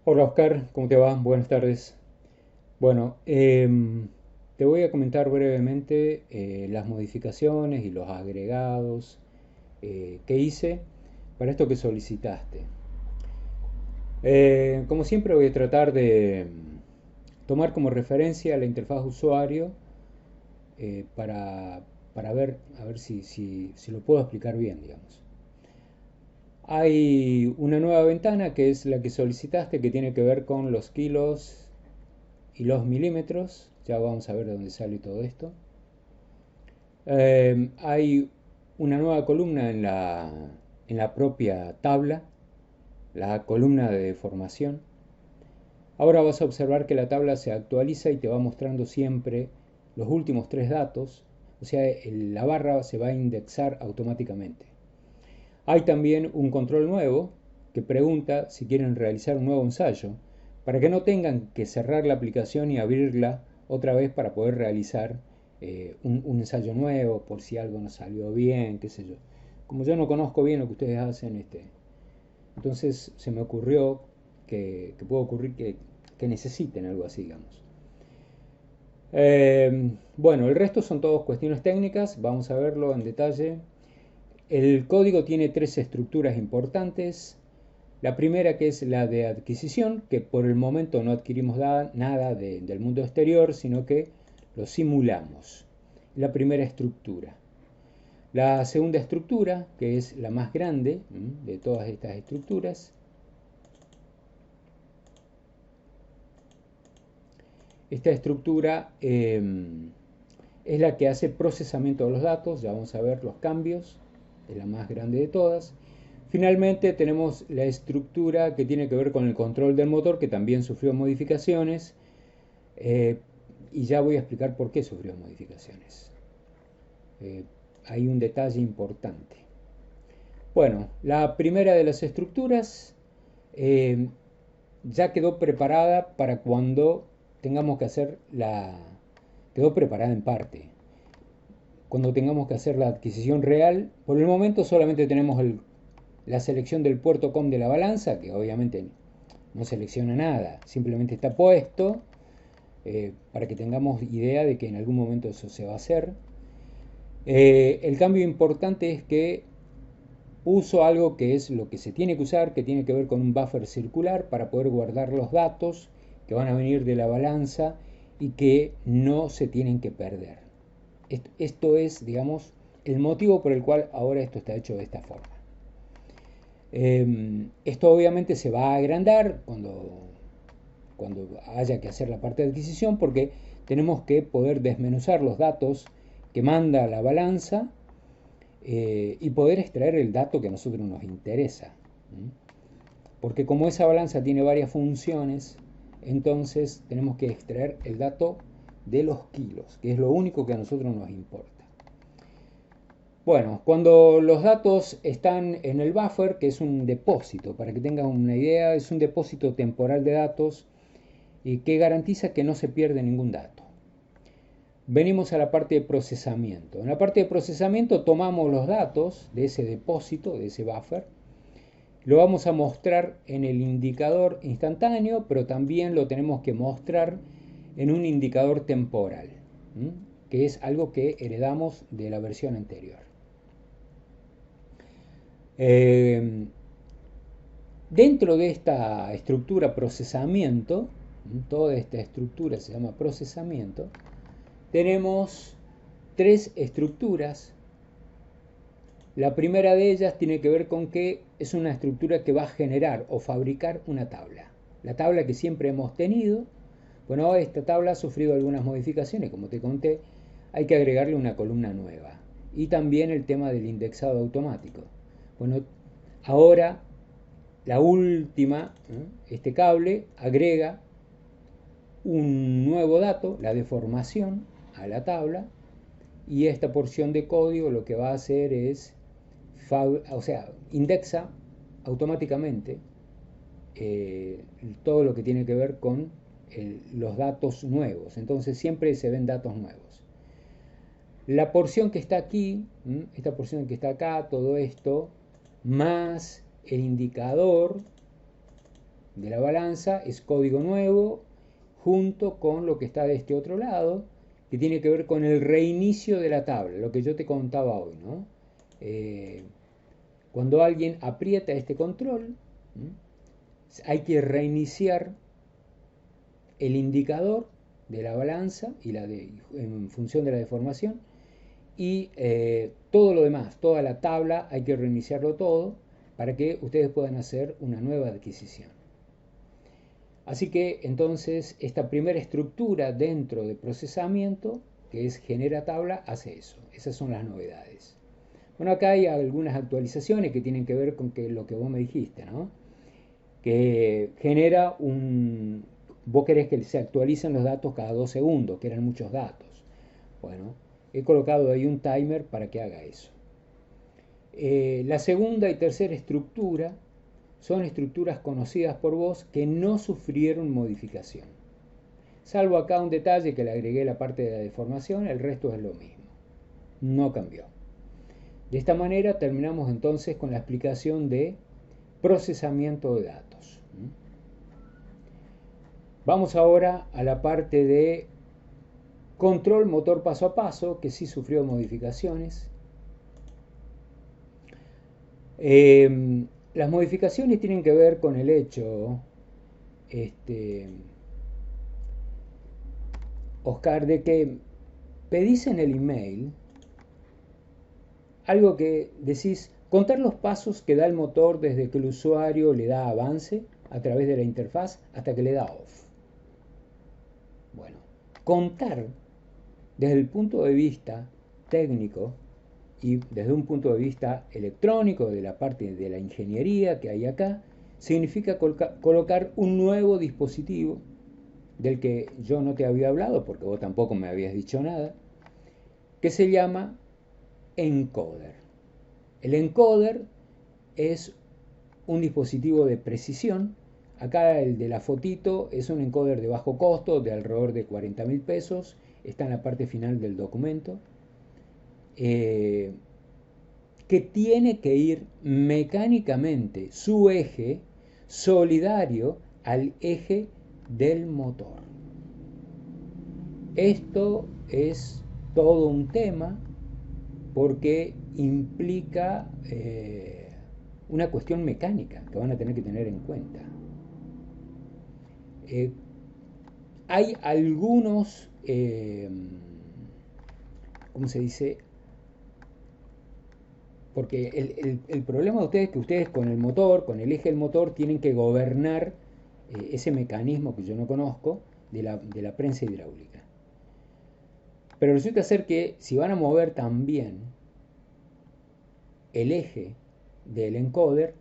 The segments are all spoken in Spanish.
Hola Oscar, ¿cómo te va? Buenas tardes. Bueno, te voy a comentar brevemente las modificaciones y los agregados que hice para esto que solicitaste. Como siempre voy a tratar de tomar como referencia la interfaz usuario para ver, a ver si lo puedo explicar bien, digamos. Hay una nueva ventana que es la que solicitaste que tiene que ver con los kilos y los milímetros. Ya vamos a ver de dónde sale todo esto. Hay una nueva columna en la propia tabla, la columna de deformación. Ahora vas a observar que la tabla se actualiza y te va mostrando siempre los últimos tres datos, o sea, la barra se va a indexar automáticamente. Hay también un control nuevo que pregunta si quieren realizar un nuevo ensayo, para que no tengan que cerrar la aplicación y abrirla otra vez para poder realizar un ensayo nuevo, por si algo no salió bien, qué sé yo. Como yo no conozco bien lo que ustedes hacen, entonces se me ocurrió que puede ocurrir que necesiten algo así, digamos. Bueno, el resto son todas cuestiones técnicas, vamos a verlo en detalle. El código tiene tres estructuras importantes. La primera, que es la de adquisición, que por el momento no adquirimos nada del mundo exterior, sino que lo simulamos. La primera estructura. La segunda estructura, que es la más grande de todas estas estructuras. Esta estructura es la que hace procesamiento de los datos. Ya vamos a ver los cambios. Es la más grande de todas. Finalmente tenemos la estructura que tiene que ver con el control del motor, que también sufrió modificaciones, eh, y ya voy a explicar por qué sufrió modificaciones. Eh, Hay un detalle importante. Bueno, la primera de las estructuras eh, ya quedó preparada para cuando tengamos que hacer quedó preparada en parte. Cuando tengamos que hacer la adquisición real, por el momento solamente tenemos la selección del puerto COM de la balanza, que obviamente no selecciona nada, simplemente está puesto para que tengamos idea de que en algún momento eso se va a hacer. El cambio importante es que uso algo que es lo que se tiene que usar, que tiene que ver con un buffer circular para poder guardar los datos que van a venir de la balanza y que no se tienen que perder. Esto es, digamos, el motivo por el cual ahora esto está hecho de esta forma. Esto obviamente se va a agrandar cuando haya que hacer la parte de adquisición porque tenemos que poder desmenuzar los datos que manda la balanza y poder extraer el dato que a nosotros nos interesa. Porque como esa balanza tiene varias funciones, entonces tenemos que extraer el dato de los kilos, que es lo único que a nosotros nos importa. Bueno, cuando los datos están en el buffer, que es un depósito, para que tengan una idea, es un depósito temporal de datos y que garantiza que no se pierde ningún dato. Venimos a la parte de procesamiento. En la parte de procesamiento tomamos los datos de ese depósito, de ese buffer, lo vamos a mostrar en el indicador instantáneo, pero también lo tenemos que mostrar en un indicador temporal, que es algo que heredamos de la versión anterior. Eh, Dentro de esta estructura procesamiento, toda esta estructura se llama procesamiento, tenemos tres estructuras. La primera de ellas tiene que ver con que es una estructura que va a generar o fabricar una tabla. La tabla que siempre hemos tenido, bueno, esta tabla ha sufrido algunas modificaciones, como te conté, hay que agregarle una columna nueva. Y también el tema del indexado automático. Bueno, ahora la última, este cable agrega un nuevo dato, la deformación, a la tabla, y esta porción de código lo que va a hacer es, o sea, indexa automáticamente todo lo que tiene que ver con los datos nuevos. Entonces siempre se ven datos nuevos. La porción que está aquí, esta porción que está acá, todo esto, más el indicador de la balanza es código nuevo junto con lo que está de este otro lado, que tiene que ver con el reinicio de la tabla, lo que yo te contaba hoy, ¿no? Cuando alguien aprieta este control, hay que reiniciar el indicador de la balanza en función de la deformación y todo lo demás, toda la tabla, hay que reiniciarlo todo para que ustedes puedan hacer una nueva adquisición. Así que entonces esta primera estructura dentro de procesamiento, que es genera tabla, hace eso. Esas son las novedades. Bueno, acá hay algunas actualizaciones que tienen que ver con lo que vos me dijiste, ¿no? Que genera vos querés que se actualicen los datos cada 2 segundos, que eran muchos datos. Bueno, he colocado ahí un timer para que haga eso. La segunda y tercera estructura son estructuras conocidas por vos que no sufrieron modificación. Salvo acá un detalle que le agregué la parte de la deformación, el resto es lo mismo. No cambió. De esta manera terminamos entonces con la explicación de procesamiento de datos. Vamos ahora a la parte de control motor paso a paso, que sí sufrió modificaciones. Las modificaciones tienen que ver con el hecho, Oscar, de que pedís en el email algo que decís, contar los pasos que da el motor desde que el usuario le da avance a través de la interfaz hasta que le da off. Bueno, contar desde el punto de vista técnico y desde un punto de vista electrónico, de la parte de la ingeniería que hay acá, significa colocar un nuevo dispositivo del que yo no te había hablado porque vos tampoco me habías dicho nada, que se llama encoder. El encoder es un dispositivo de precisión. Acá el de la fotito es un encoder de bajo costo, de alrededor de 40.000 pesos, está en la parte final del documento, que tiene que ir mecánicamente su eje solidario al eje del motor. Esto es todo un tema porque implica una cuestión mecánica que van a tener que tener en cuenta. Hay algunos, ¿cómo se dice? Porque el problema de ustedes es que ustedes con el motor, con el eje del motor, tienen que gobernar ese mecanismo que yo no conozco de la prensa hidráulica. Pero resulta ser que si van a mover también el eje del encoder,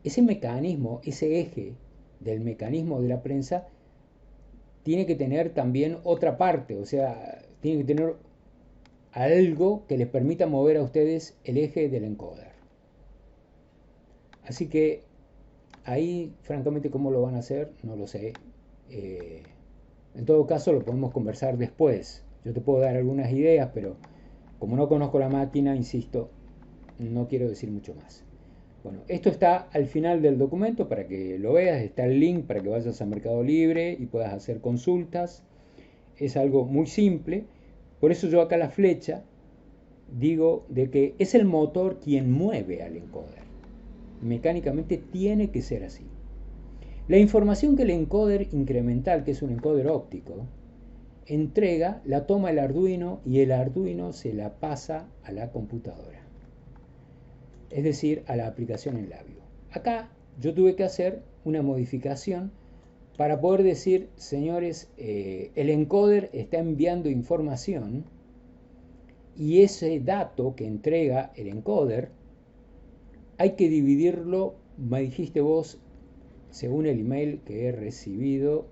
ese mecanismo, ese eje del mecanismo de la prensa, tiene que tener también otra parte, o sea, tiene que tener algo que les permita mover a ustedes el eje del encoder. Así que ahí, francamente, cómo lo van a hacer, no lo sé. En todo caso, lo podemos conversar después. Yo te puedo dar algunas ideas, pero como no conozco la máquina, insisto, no quiero decir mucho más. Bueno, esto está al final del documento para que lo veas, está el link para que vayas a Mercado Libre y puedas hacer consultas. Es algo muy simple, por eso yo acá la flecha digo de que es el motor quien mueve al encoder. Mecánicamente tiene que ser así. La información que el encoder incremental, que es un encoder óptico, entrega, la toma el Arduino y el Arduino se la pasa a la computadora. Es decir, a la aplicación en labio. Acá yo tuve que hacer una modificación para poder decir, señores, el encoder está enviando información y ese dato que entrega el encoder hay que dividirlo, me dijiste vos, según el email que he recibido,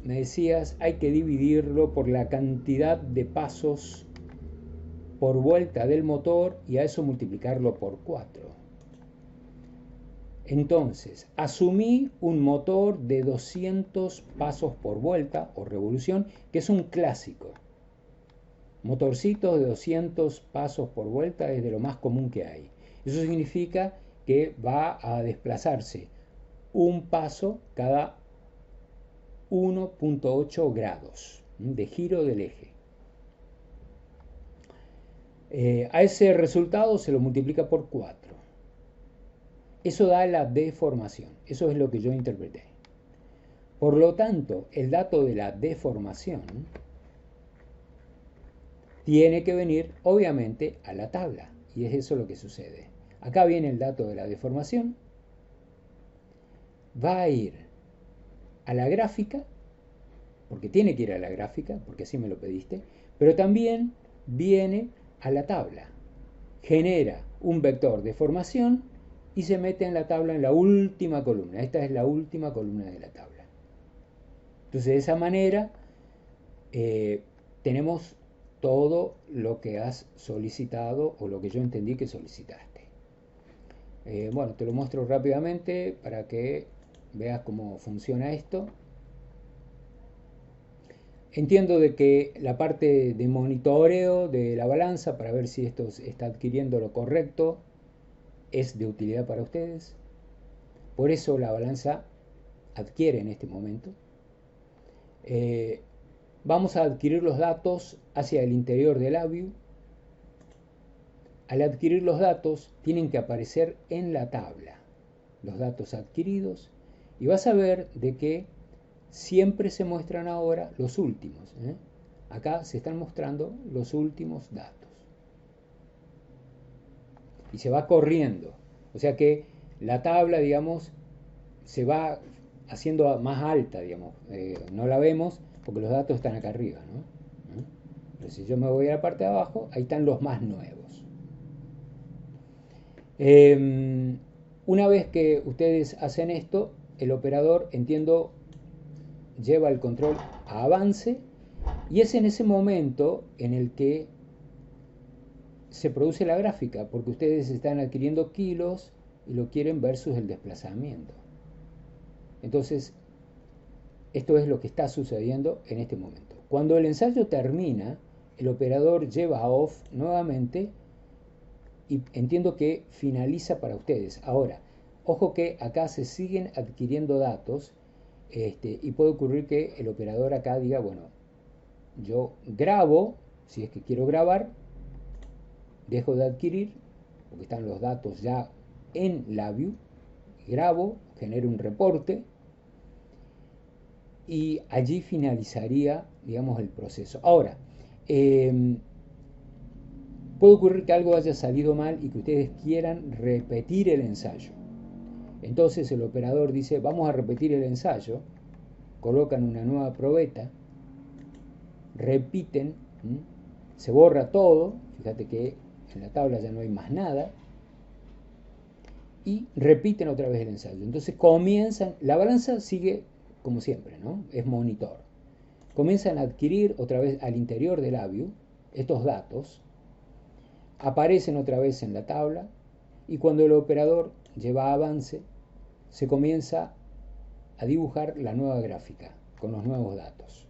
me decías, hay que dividirlo por la cantidad de pasos por vuelta del motor y a eso multiplicarlo por 4. Entonces, asumí un motor de 200 pasos por vuelta o revolución, que es un clásico. Motorcitos de 200 pasos por vuelta es de lo más común que hay. Eso significa que va a desplazarse un paso cada 1.8 grados de giro del eje. A ese resultado se lo multiplica por 4. Eso da la deformación. Eso es lo que yo interpreté. Por lo tanto, el dato de la deformación tiene que venir, obviamente, a la tabla. Y es eso lo que sucede. Acá viene el dato de la deformación. Va a ir a la gráfica, porque tiene que ir a la gráfica, porque así me lo pediste, pero también viene a la tabla. Genera un vector de formación y se mete en la tabla en la última columna. Esta es la última columna de la tabla. Entonces, de esa manera, tenemos todo lo que has solicitado o lo que yo entendí que solicitaste. Bueno, te lo muestro rápidamente para que veas cómo funciona esto. Entiendo de que la parte de monitoreo de la balanza para ver si esto está adquiriendo lo correcto es de utilidad para ustedes. Por eso la balanza adquiere en este momento. Vamos a adquirir los datos hacia el interior del LabVIEW. Al adquirir los datos tienen que aparecer en la tabla los datos adquiridos y vas a ver de que siempre se muestran ahora los últimos. Acá se están mostrando los últimos datos y se va corriendo, o sea que la tabla, digamos, se va haciendo más alta, digamos, no la vemos porque los datos están acá arriba, ¿no? Pero si yo me voy a la parte de abajo, ahí están los más nuevos. Una vez que ustedes hacen esto, el operador, entiendo, lleva el control a avance y es en ese momento en el que se produce la gráfica, porque ustedes están adquiriendo kilos y lo quieren versus el desplazamiento. Entonces, esto es lo que está sucediendo en este momento. Cuando el ensayo termina, el operador lleva a off nuevamente y entiendo que finaliza para ustedes. Ahora, ojo que acá se siguen adquiriendo datos y puede ocurrir que el operador acá diga, bueno, yo grabo, si es que quiero grabar, dejo de adquirir, porque están los datos ya en LabVIEW, grabo, genero un reporte y allí finalizaría, digamos, el proceso. Ahora, puede ocurrir que algo haya salido mal y que ustedes quieran repetir el ensayo. Entonces el operador dice, vamos a repetir el ensayo, colocan una nueva probeta, repiten, se borra todo, fíjate que en la tabla ya no hay más nada, y repiten otra vez el ensayo. Entonces comienzan, la balanza sigue como siempre, ¿no? Es monitor. Comienzan a adquirir otra vez al interior del LabVIEW estos datos, aparecen otra vez en la tabla y cuando el operador lleva avance se comienza a dibujar la nueva gráfica con los nuevos datos.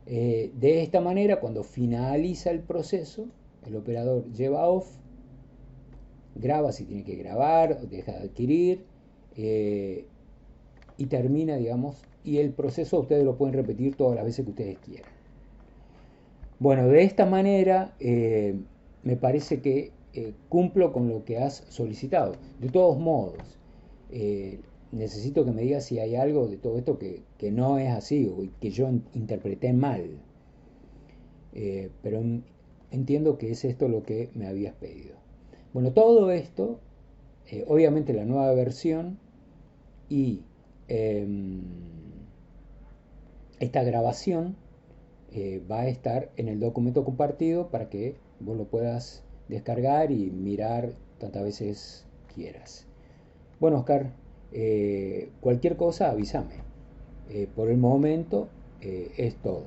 De esta manera, cuando finaliza el proceso, el operador lleva off, graba si tiene que grabar, deja de adquirir y termina, digamos, y el proceso ustedes lo pueden repetir todas las veces que ustedes quieran. Bueno, de esta manera me parece que cumplo con lo que has solicitado. De todos modos, necesito que me digas si hay algo de todo esto que no es así o que yo interpreté mal. Pero entiendo que es esto lo que me habías pedido. Bueno, todo esto, obviamente la nueva versión y esta grabación va a estar en el documento compartido para que vos lo puedas descargar y mirar tantas veces quieras. Bueno, Oscar, cualquier cosa avísame. Por el momento es todo.